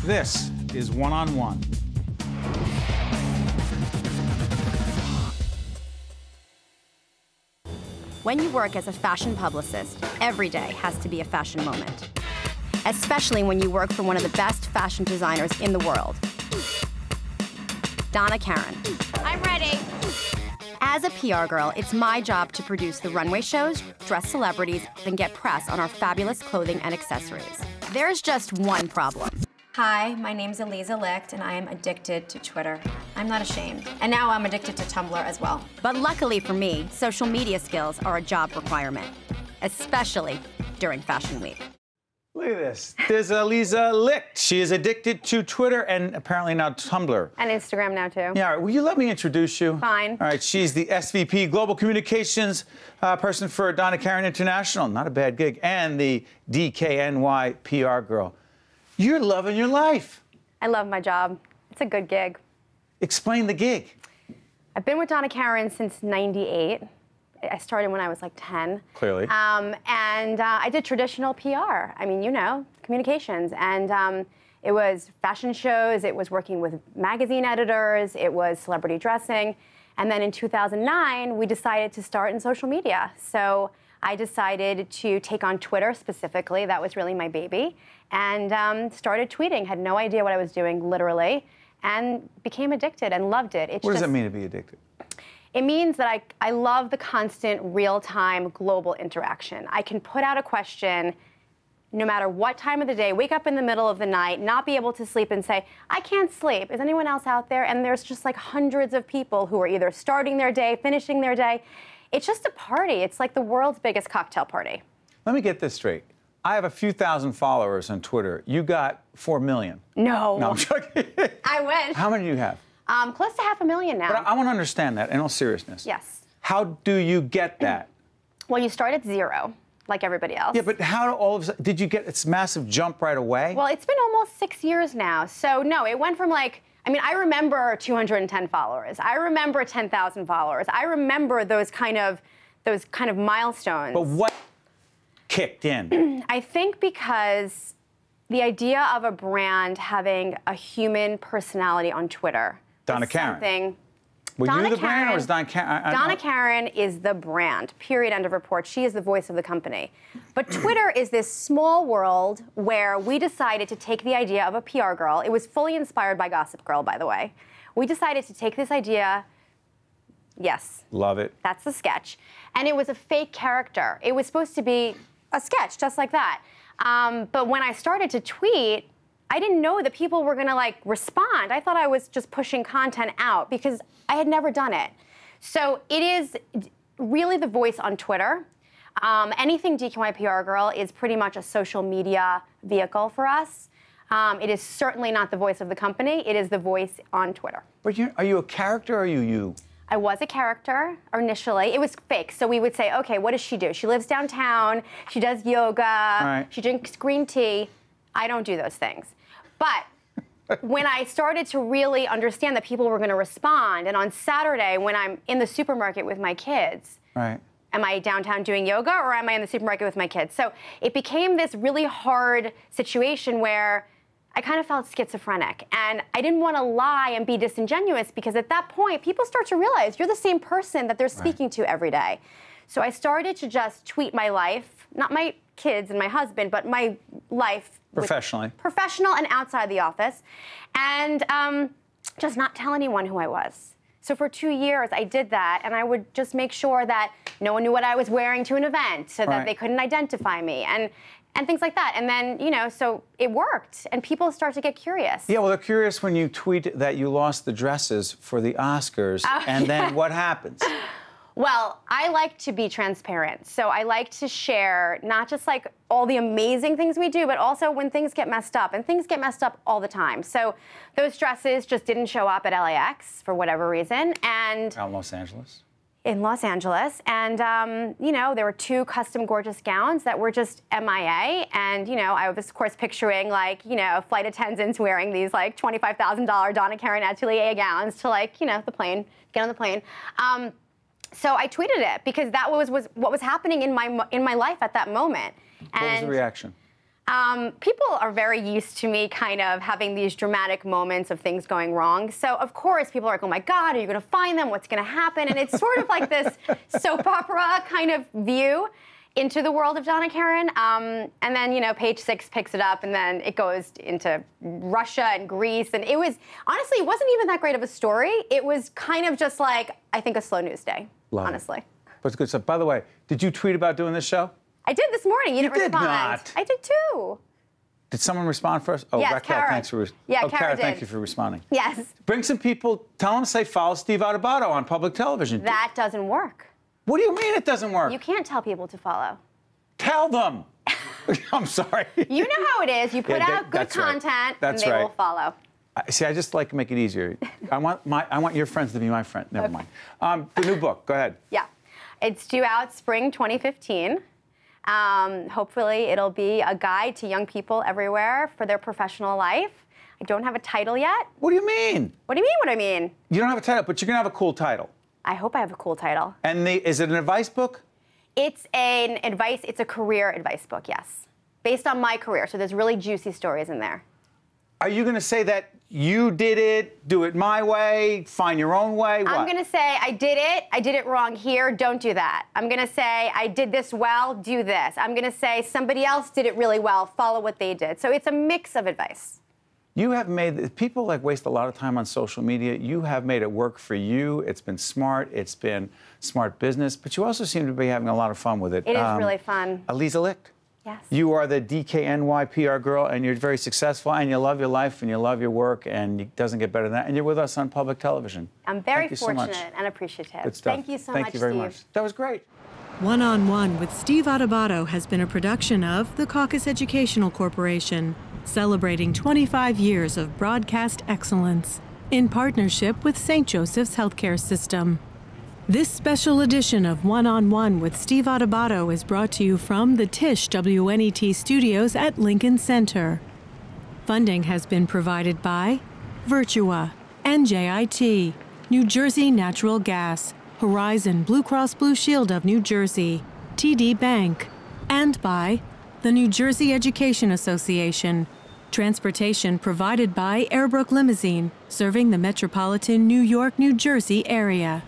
This is One-on-One. When you work as a fashion publicist, every day has to be a fashion moment. Especially when you work for one of the best fashion designers in the world. Donna Karan. I'm ready. As a PR girl, it's my job to produce the runway shows, dress celebrities, and get press on our fabulous clothing and accessories. There's just one problem. Hi, my name's Aliza Licht, and I am addicted to Twitter. I'm not ashamed. And now I'm addicted to Tumblr as well. But luckily for me, social media skills are a job requirement, especially during Fashion Week. Look at this. There's Aliza Licht. She is addicted to Twitter and apparently now Tumblr. And Instagram now, too. Yeah, all right, will you let me introduce you? Fine. All right, she's the SVP Global Communications person for Donna Karan International. Not a bad gig. And the DKNY PR girl. You're loving your life. I love my job. It's a good gig. Explain the gig. I've been with Donna Karan since '98. I started when I was like 10. Clearly. I did traditional PR. I mean, you know, communications. And it was fashion shows, it was working with magazine editors, it was celebrity dressing. And then in 2009, we decided to start in social media. So I decided to take on Twitter specifically. That was really my baby. And started tweeting. Had no idea what I was doing, literally. And became addicted and loved it. What does it mean to be addicted? It means that I love the constant real-time global interaction. I can put out a question no matter what time of the day, wake up in the middle of the night, not be able to sleep and say, I can't sleep. Is anyone else out there? And there's just like hundreds of people who are either starting their day, finishing their day. It's just a party. It's like the world's biggest cocktail party. Let me get this straight. I have a few thousand followers on Twitter. You got 4 million. No. No, I'm joking. I wish. How many do you have? Close to 500,000 now. But I want to understand that in all seriousness. Yes. How do you get that? Well, you start at 0, like everybody else. Yeah, but how do all of a sudden, did you get this massive jump right away? Well, it's been almost 6 years now. So no, it went from like, I mean, I remember 210 followers. I remember 10,000 followers. I remember those kind of milestones. But what kicked in? I think because the idea of a brand having a human personality on Twitter. Donna Karan. Were Donna you the brand, or Karan, was Donna Karan? Donna Karan is the brand, period, end of report. She is the voice of the company. But Twitter is this small world where we decided to take the idea of a PR girl. It was fully inspired by Gossip Girl, by the way. We decided to take this idea, yes. Love it. That's the sketch. And it was a fake character. It was supposed to be a sketch, just like that. But when I started to tweet, I didn't know that people were gonna like respond. I thought I was just pushing content out because I had never done it. So it is really the voice on Twitter. Anything DKNY PR Girl is pretty much a social media vehicle for us. It is certainly not the voice of the company. It is the voice on Twitter. But are you a character or are you? I was a character initially. It was fake. So we would say, okay, what does she do? She lives downtown. She does yoga. Right. She drinks green tea. I don't do those things. But when I started to really understand that people were going to respond, and on Saturday when I'm in the supermarket with my kids, Right. am I downtown doing yoga or am I in the supermarket with my kids? So it became this really hard situation where I kind of felt schizophrenic. And I didn't want to lie and be disingenuous because at that point, people start to realize you're the same person that they're speaking to every day. So I started to just tweet my life, not my kids and my husband, but my life. Professionally. Professional and outside the office. And just not tell anyone who I was. So for 2 years, I did that, and I would just make sure that no one knew what I was wearing to an event so that they couldn't identify me. And things like that. And then, you know, so it worked. And people start to get curious. Yeah, well, they're curious when you tweet that you lost the dresses for the Oscars, and then what happens? Well, I like to be transparent. So I like to share not just like all the amazing things we do, but also when things get messed up. And things get messed up all the time. So those dresses just didn't show up at LAX for whatever reason. And Out in Los Angeles? In Los Angeles. And, you know, there were 2 custom gorgeous gowns that were just MIA. And, you know, I was, of course, picturing, like, you know, flight attendants wearing these, like, $25,000 Donna Karan Atelier gowns to, like, you know, the plane, get on the plane. So I tweeted it because that was what was happening in my life at that moment. What was the reaction? People are very used to me kind of having these dramatic moments of things going wrong. So, of course, people are like, oh, my God, are you going to find them? What's going to happen? And it's sort of like this soap opera kind of view into the world of Donna Karan. And then, you know, Page Six picks it up, and then it goes into Russia and Greece. And it was, honestly, it wasn't even that great of a story. It was kind of just like, I think, a slow news day, honestly. But it's good stuff. By the way, did you tweet about doing this show? I did this morning. You didn't respond. Not. I did too. Did someone respond first? Oh, yes, Raquel, Kara. thanks for Kara did. Thank you for responding. Yes. Bring some people, tell them to say follow Steve Adubato on public television. That doesn't work. What do you mean it doesn't work? You can't tell people to follow. Tell them. I'm sorry. You know how it is. You put out good content, and they will follow. See, I just like to make it easier. I want your friends to be my friend. Never mind. The new book. Go ahead. Yeah. It's due out spring 2015. Hopefully, it'll be a guide to young people everywhere for their professional life. I don't have a title yet. What do you mean? What do you mean, what I mean? You don't have a title, but you're going to have a cool title. I hope I have a cool title. And is it an advice book? It's a career advice book, yes. Based on my career, so there's really juicy stories in there. Are you going to say that you did it, do it my way, find your own way? What? I'm going to say I did it wrong here, don't do that. I'm going to say I did this well, do this. I'm going to say somebody else did it really well, follow what they did. So it's a mix of advice. You have made, people waste a lot of time on social media. You have made it work for you. It's been smart business, but you also seem to be having a lot of fun with it. It is really fun. Aliza Licht. Yes. You are the DKNY PR girl, and you're very successful, and you love your life, and you love your work, and it doesn't get better than that. And you're with us on public television. I'm very fortunate and appreciative. Good stuff. Thank you so much, Thank you very much. That was great. One-on-One with Steve Adubato has been a production of the Caucus Educational Corporation, celebrating 25 years of broadcast excellence in partnership with St. Joseph's Healthcare System. This special edition of One-on-One with Steve Adubato is brought to you from the Tisch WNET studios at Lincoln Center. Funding has been provided by Virtua, NJIT, New Jersey Natural Gas, Horizon Blue Cross Blue Shield of New Jersey, TD Bank, and by the New Jersey Education Association. Transportation provided by Airbrook Limousine, serving the metropolitan New York, New Jersey area.